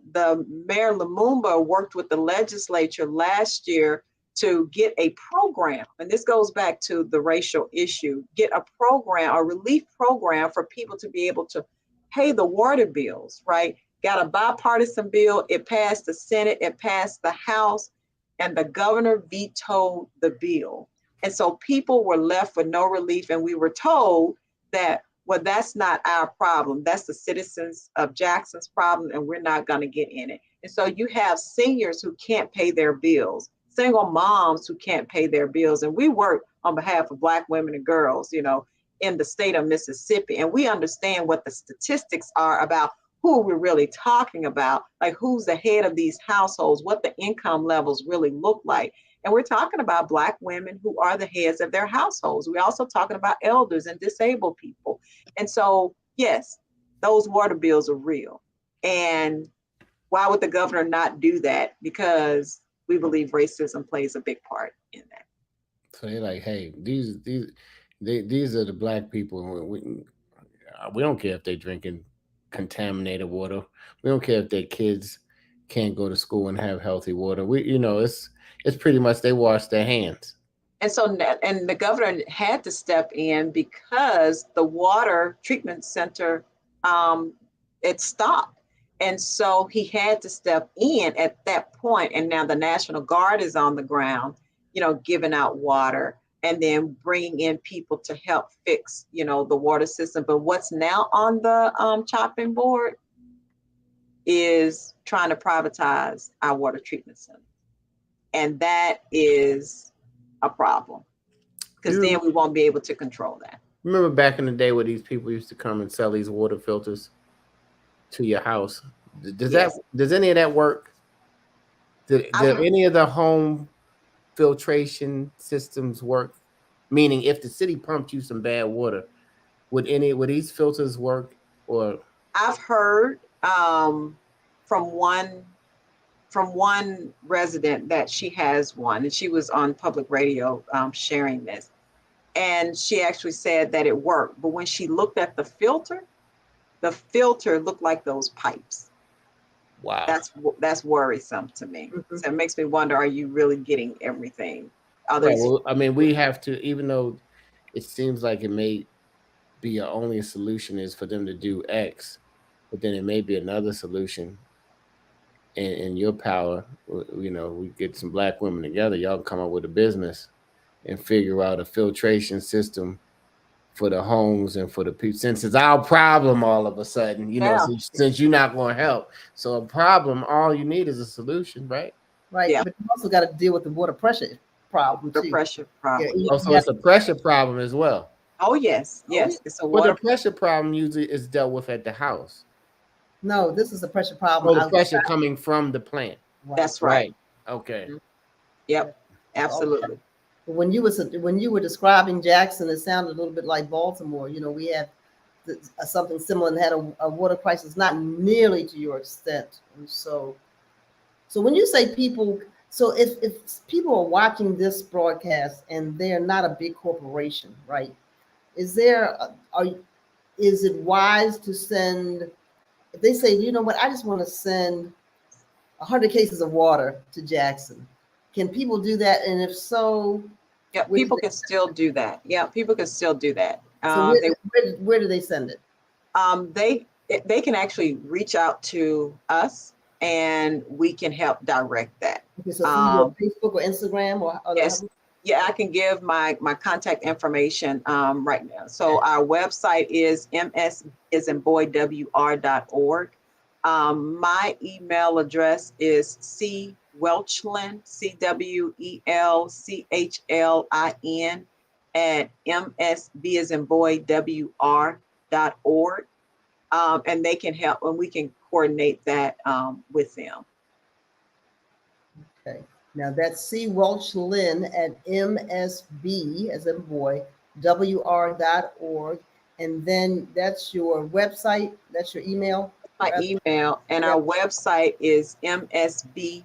Mayor Lumumba worked with the legislature last year to get a program, and this goes back to the racial issue, get a program, a relief program for people to be able to pay the water bills, right? Got a bipartisan bill. It passed the Senate, it passed the House, and the governor vetoed the bill. And so people were left with no relief, and we were told that, well, that's not our problem. That's the citizens of Jackson's problem, and we're not going to get in it. And so you have seniors who can't pay their bills, single moms who can't pay their bills. And we work on behalf of Black women and girls, in the state of Mississippi. And we understand what the statistics are about who we're really talking about, like who's the head of these households, what the income levels really look like. And we're talking about Black women who are the heads of their households. We're also talking about elders and disabled people. And so, yes, those water bills are real. And why would the governor not do that? Because we believe racism plays a big part in that. So they're like, hey, these these are the black people. We don't care if they're drinking contaminated water. We don't care if their kids can't go to school and have healthy water. It's pretty much they wash their hands. And so, and the governor had to step in because the water treatment center, it stopped. And so he had to step in at that point. And now the National Guard is on the ground, giving out water and then bringing in people to help fix, the water system. But what's now on the chopping board is trying to privatize our water treatment center. And that is a problem, because then we won't be able to control that. Remember back in the day where these people used to come and sell these water filters to your house? Does any of that work? Did any of the home filtration systems work? Meaning, if the city pumped you some bad water, would these filters work? Or I've heard from one resident that she has one, and she was on public radio sharing this, and she actually said that it worked, but when she looked at the filter looked like those pipes. Wow, that's worrisome to me. Mm-hmm. So it makes me wonder, are you really getting everything? Well, I mean, we have to, even though it seems like it may be our only solution is for them to do X, but then it may be another solution in your power. We get some black women together, y'all come up with a business and figure out a filtration system for the homes and for the people, since it's our problem all of a sudden, since you're not going to help. So a problem, all you need is a solution, right? Right. Yeah. But you also got to deal with the water pressure problem. The pressure problem. Yeah, so it's a pressure problem as well. Oh, yes. Yes. It's a water. But the pressure problem usually is dealt with at the house. No, this is a pressure problem. Oh, the pressure coming from the plant. Right. That's right. Okay. Yep. Absolutely. Okay. When you were describing Jackson, it sounded a little bit like Baltimore. We had something similar and had a water crisis, not nearly to your extent. And so when you say people, so if people are watching this broadcast and they're not a big corporation, right? Is it wise to send, if they say, you know what, I just want to send 100 cases of water to Jackson, can people do that? And if so, yeah, people can still do that. Yeah, people can still do that. So where do they send it? They can actually reach out to us, and we can help direct that. Okay, so Facebook or Instagram or yes, yeah, I can give my contact information right now. So our website is ms.boywr.org. My email address is Welchlin, CWELCHLIN at msb.wr.org. And they can help, and we can coordinate that with them. Okay. Now that's Welchlin at msb, as in boy, wr.org. And then that's your website, that's your email? My email, and our website is msbwr.org.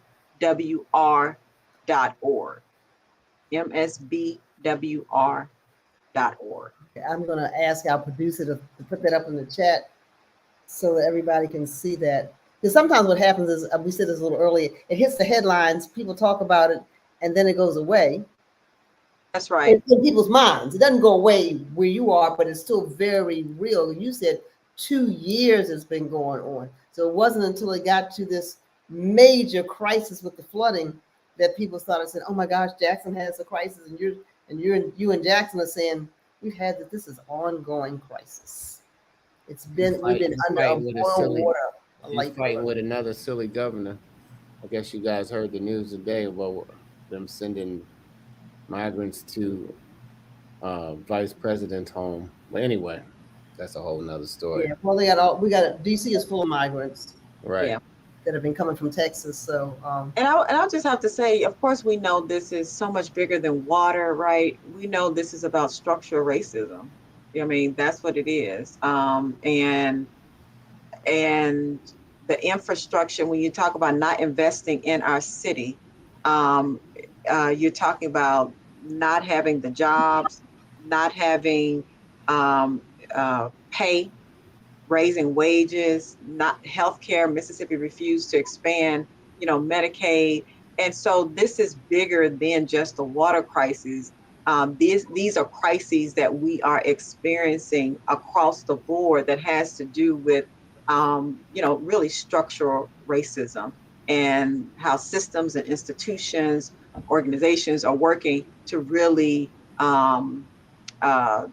msbwr.org. Okay, I'm going to ask our producer to put that up in the chat so that everybody can see that. Because sometimes what happens is, we said this a little earlier, it hits the headlines, people talk about it, and then it goes away. That's right. In people's minds. It doesn't go away where you are, but it's still very real. You said 2 years it's been going on. So it wasn't until it got to this major crisis with the flooding that people started saying, oh my gosh, Jackson has a crisis, and you and Jackson are saying, this is ongoing crisis. We've been under a boil water. He's fighting with another silly governor. I guess you guys heard the news today about them sending migrants to vice president's home. But anyway, that's a whole nother story. Yeah, well, DC is full of migrants, right? Yeah, that have been coming from Texas. So, and I'll just have to say, of course, we know this is so much bigger than water, right? We know this is about structural racism. I mean, that's what it is. And the infrastructure, when you talk about not investing in our city, you're talking about not having the jobs, not having pay, raising wages, not healthcare. Mississippi refused to expand, Medicaid. And so this is bigger than just the water crisis. These are crises that we are experiencing across the board that has to do with, really structural racism and how systems and institutions, organizations are working to really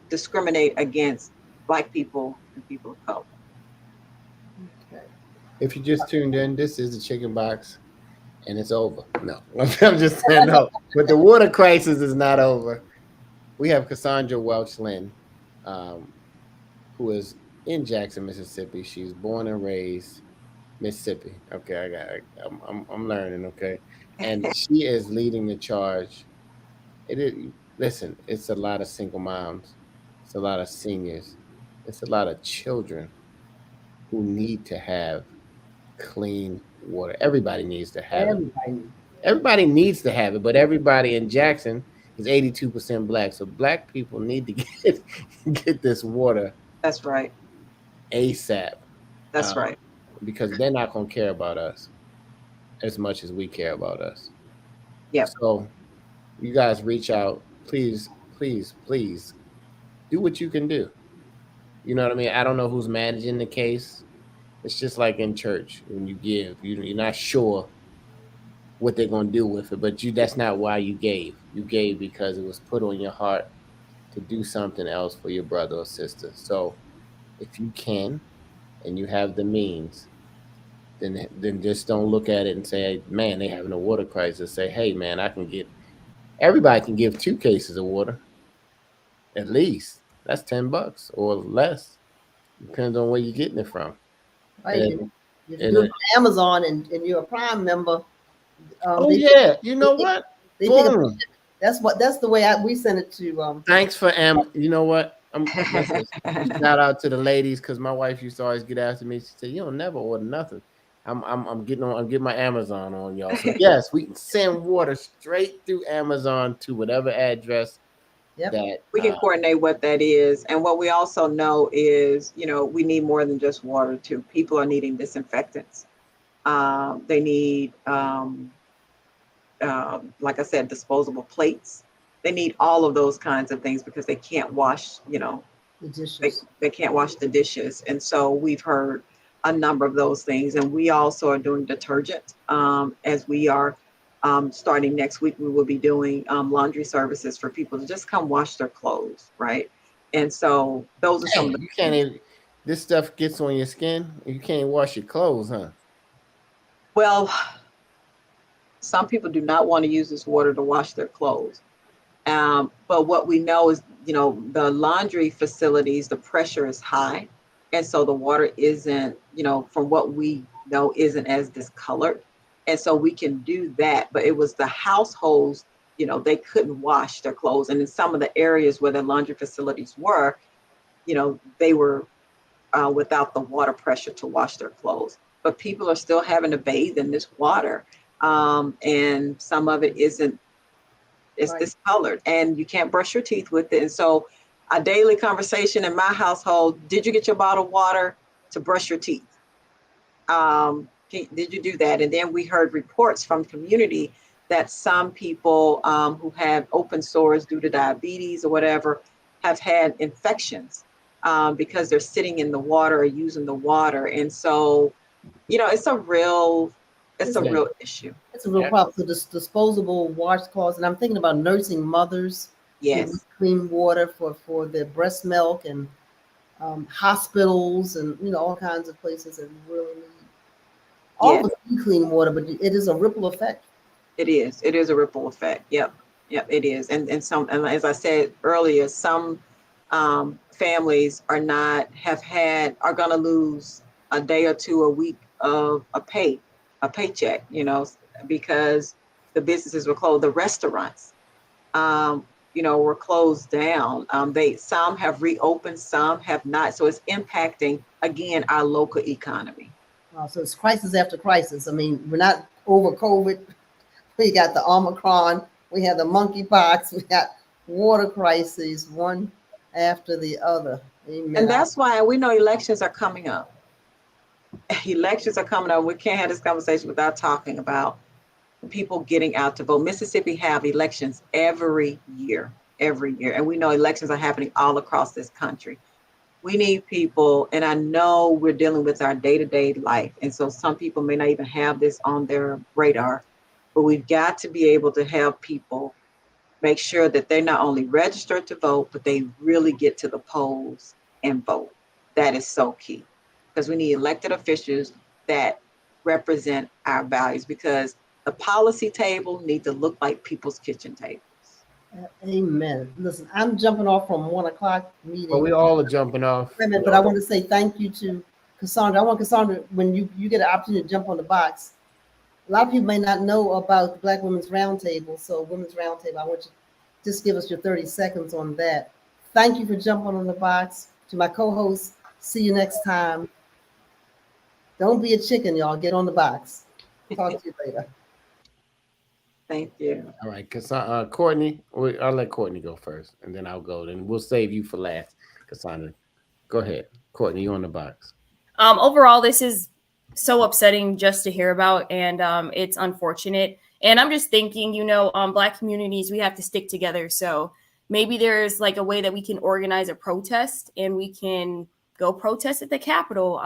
discriminate against Black people and people of color. Okay. If you just tuned in, this is the Chicken Box, and it's over. No, I'm just saying no. But the water crisis is not over. We have Cassandra Welchlin, um, who is in Jackson, Mississippi. She's born and raised Mississippi. Okay, I'm learning. Okay, and she is leading the charge. It is, listen. It's a lot of single moms. It's a lot of seniors. It's a lot of children who need to have clean water. Everybody needs to have it. Everybody. Everybody needs to have it, but everybody in Jackson is 82% Black. So Black people need to get this water That's right. ASAP. That's right. Because they're not going to care about us as much as we care about us. Yep. So you guys reach out. Please, please, please do what you can do. You know what I mean? I don't know who's managing the case. It's just like in church when you give, you're not sure what they're going to do with it, but that's not why you gave. You gave because it was put on your heart to do something else for your brother or sister. So if you can and you have the means, then just don't look at it and say, man, they having a water crisis. Say, hey, man, everybody can give 2 cases of water at least. That's $10 or less. Depends on where you're getting it from. Right. And- if and you're on Amazon and you're a Prime member, oh yeah, you know what? they think of, Boom. that's the way we send it to. Thanks for You know what? Listen, shout out to the ladies because my wife used to always get after me. She said, "You don't never order nothing." I'm getting my Amazon on, y'all. So yes, we can send water straight through Amazon to whatever address Yep. that We can coordinate what that is. And what we also know is, we need more than just water too. People are needing disinfectants. They need, like I said, disposable plates. They need all of those kinds of things because they can't wash, The dishes. they can't wash the dishes. And so we've heard a number of those things. And we also are doing detergent as we are starting next week. We will be doing laundry services for people to just come wash their clothes, right? And so those are some of the. You can't even. This stuff gets on your skin. You can't wash your clothes, huh? Well, some people do not want to use this water to wash their clothes. But what we know is, the laundry facilities, the pressure is high. And so the water isn't, from what we know, isn't as discolored. And so we can do that. But it was the households, they couldn't wash their clothes. And in some of the areas where the laundry facilities were, they were without the water pressure to wash their clothes. But people are still having to bathe in this water. And some of it isn't. It's Right. discolored and you can't brush your teeth with it. And so a daily conversation in my household, did you get your bottled water to brush your teeth? Did you do that? And then we heard reports from community that some people who have open sores due to diabetes or whatever have had infections because they're sitting in the water or using the water. And so, it's a real issue. It's a real problem. So this disposable washcloths, and I'm thinking about nursing mothers. Yes. Who clean water for their breast milk, and hospitals, and all kinds of places that really need. All of us need clean water, but it is a ripple effect. It is. It is a ripple effect. Yep, it is. And as I said earlier, some families are going to lose a day or two a week of a paycheck, because the businesses were closed. The restaurants, were closed down. Some have reopened, some have not. So it's impacting, again, our local economy. So it's crisis after crisis. I mean, we're not over COVID. We got the Omicron. We have the monkeypox. water crises, one after the other. Amen. And that's why we know elections are coming up. Elections are coming up. We can't have this conversation without talking about people getting out to vote. Mississippi have elections every year. And we know elections are happening all across this country. We need people, and I know we're dealing with our day-to-day life. And so some people may not even have this on their radar, but we've got to be able to help people make sure that they're not only registered to vote, but they really get to the polls and vote. That is so key, because we need elected officials that represent our values, because the policy table need to look like people's kitchen tables. Amen. Listen, I'm jumping off from 1 o'clock meeting. Well, we all are jumping off. Wait a minute, but I want to say thank you to Cassandra. I want Cassandra, when you get an opportunity to jump on the box, a lot of people may not know about the Black Women's Roundtable. So Women's Roundtable, I want you to just give us your 30 seconds on that. Thank you for jumping on the box. To my co-host, see you next time. Don't be a chicken, y'all. Get on the box. Talk to you later. Thank you. All right, Courtney, I'll let Courtney go first, and then I'll go. Then we'll save you for last, Cassandra. Go ahead, Courtney. You on the box? Overall, this is so upsetting just to hear about, and it's unfortunate. And I'm just thinking, Black communities, we have to stick together. So maybe there's like a way that we can organize a protest, and we can go protest at the Capitol,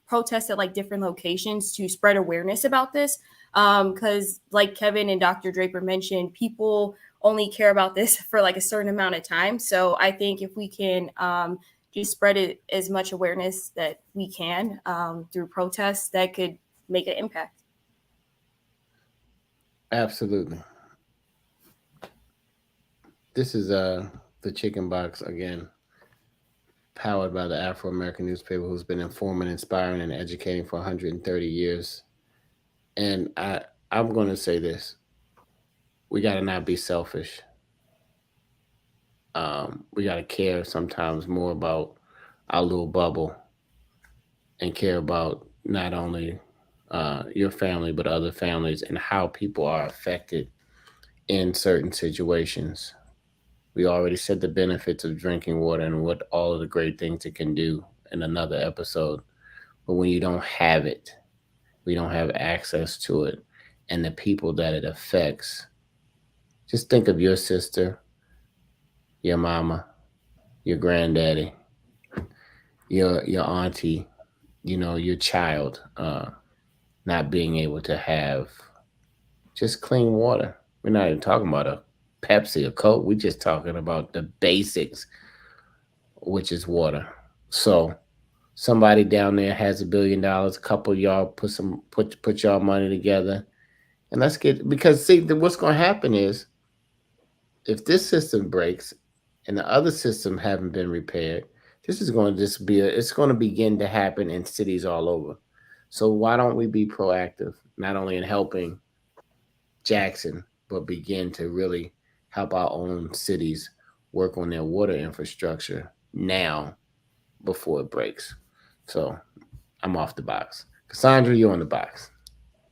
protest at like different locations to spread awareness about this. Because like Kevin and Dr. Draper mentioned, people only care about this for like a certain amount of time. So I think if we can just spread it as much awareness that we can through protests, that could make an impact. Absolutely. This is the Chicken BOXX again, powered by the Afro-American newspaper, who's been informing, inspiring, and educating for 130 years. And I'm going to say this. We got to not be selfish. We got to care sometimes more about our little bubble and care about not only your family, but other families and how people are affected in certain situations. We already said the benefits of drinking water and what all of the great things it can do in another episode. But when you don't have it, we don't have access to it, and the people that it affects, just think of your sister, your mama, your granddaddy, your auntie, your child, not being able to have just clean water. We're not even talking about a Pepsi or Coke. We're just talking about the basics, which is water. So somebody down there has $1 billion. A couple of y'all put y'all money together, and let's get, because see, what's going to happen is if this system breaks and the other system haven't been repaired, this is going to just be it's going to begin to happen in cities all over. So why don't we be proactive, not only in helping Jackson, but begin to really help our own cities work on their water infrastructure now before it breaks. So I'm off the box. Cassandra, you're on the box.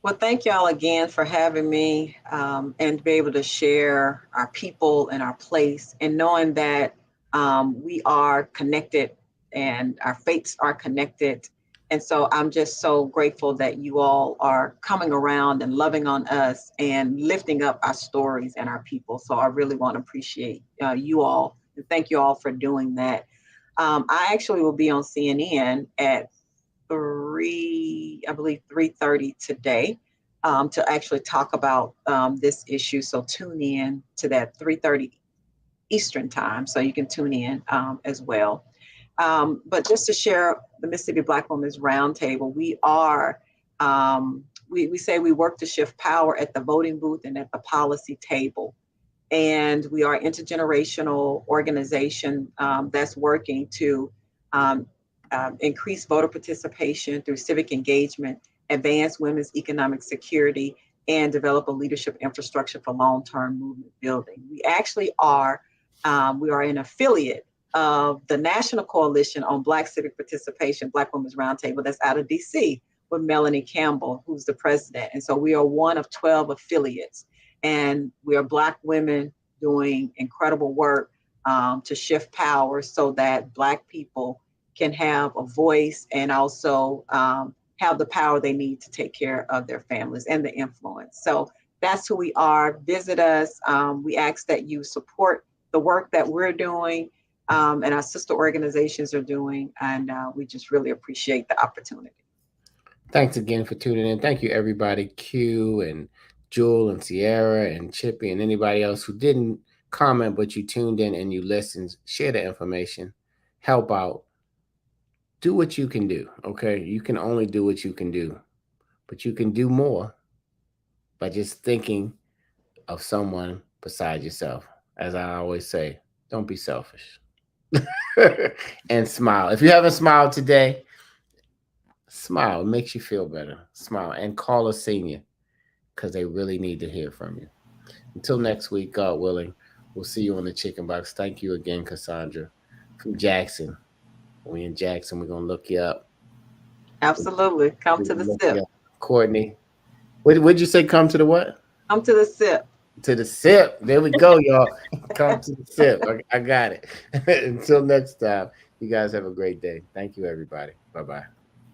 Well, thank y'all again for having me and to be able to share our people and our place, and knowing that we are connected and our fates are connected. And so I'm just so grateful that you all are coming around and loving on us and lifting up our stories and our people. So I really want to appreciate you all, and thank you all for doing that. I actually will be on CNN at 3:30 today to actually talk about this issue. So tune in to that 3:30 Eastern time, so you can tune in as well. But just to share the Mississippi Black Women's Roundtable, we are, we say we work to shift power at the voting booth and at the policy table. And we are an intergenerational organization that's working to increase voter participation through civic engagement, advance women's economic security, and develop a leadership infrastructure for long-term movement building. We actually are, we are an affiliate of the National Coalition on Black Civic Participation, Black Women's Roundtable, that's out of DC with Melanie Campbell, who's the president. And so we are one of 12 affiliates, and we are Black women doing incredible work to shift power so that Black people can have a voice and also have the power they need to take care of their families and the influence. So that's who we are. Visit us. We ask that you support the work that we're doing and our sister organizations are doing. And we just really appreciate the opportunity. Thanks again for tuning in. Thank you, everybody. Q and Jewel and Sierra and Chippy and anybody else who didn't comment, but you tuned in and you listened. Share the information. Help out. Do what you can do, okay? You can only do what you can do, but you can do more by just thinking of someone beside yourself. As I always say, don't be selfish. And smile. If you haven't smiled today, smile. It makes you feel better. Smile and call a senior because they really need to hear from you. Until next week, God willing, we'll see you on the Chicken Box. Thank you again, Cassandra, from Jackson. We in Jackson, we're going to look you up. Absolutely. Come to the SIP. Courtney. What'd you say? Come to the what? Come to the SIP. To the SIP. There we go, y'all. Come to the SIP. I got it. Until next time, you guys have a great day. Thank you, everybody. Bye-bye.